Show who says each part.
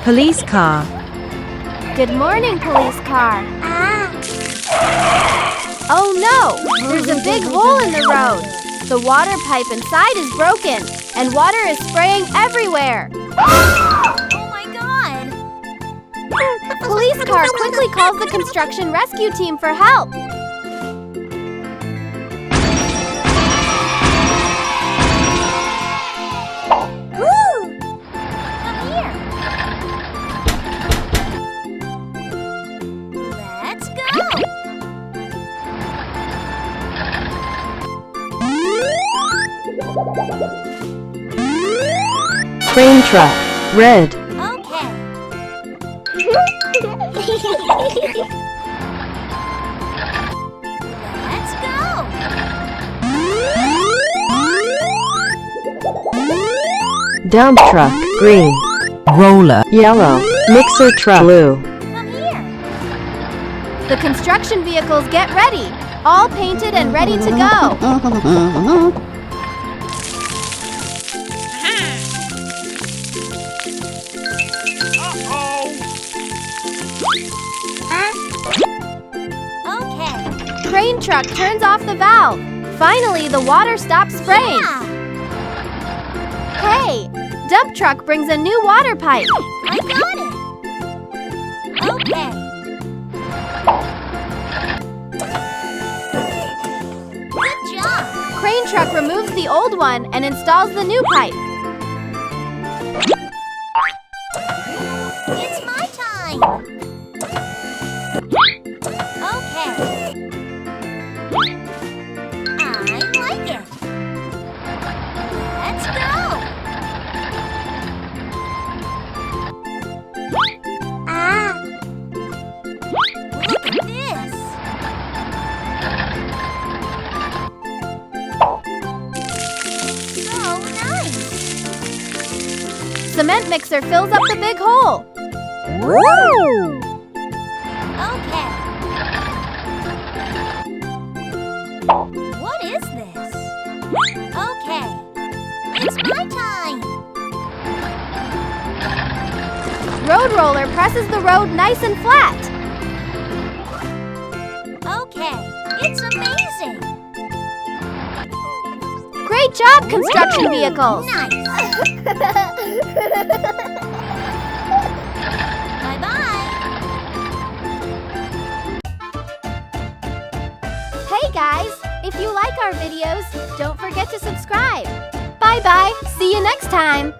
Speaker 1: Police car.
Speaker 2: Good morning, police car. Oh no! There's a big hole in the road. The water pipe inside is broken, and water is spraying everywhere.
Speaker 3: Oh my God!
Speaker 2: The police car quickly calls the construction rescue team for help.
Speaker 1: Crane truck. Red.
Speaker 3: Okay. Let's go.
Speaker 1: Dump truck. Green. Roller. Yellow. Mixer truck. Blue.
Speaker 3: Come here.
Speaker 2: The construction vehicles get ready, all painted and ready to go. Crane truck turns off the valve. Finally, the water stops spraying.
Speaker 3: Yeah.
Speaker 2: Hey, dump truck brings a new water pipe.
Speaker 3: I got it. Okay. Good job.
Speaker 2: Crane truck removes the old one and installs the new pipe.
Speaker 3: It's my time. Okay. I like it. Let's go. Look at this. So nice.
Speaker 2: Cement mixer fills up the big hole.
Speaker 3: Okay. What is this? Okay. It's my time.
Speaker 2: Road roller presses the road nice and flat.
Speaker 3: Okay. It's amazing.
Speaker 2: Great job, construction vehicles.
Speaker 3: Nice. Bye-bye.
Speaker 2: Hey guys, if you like our videos, don't forget to subscribe. Bye-bye. See you next time.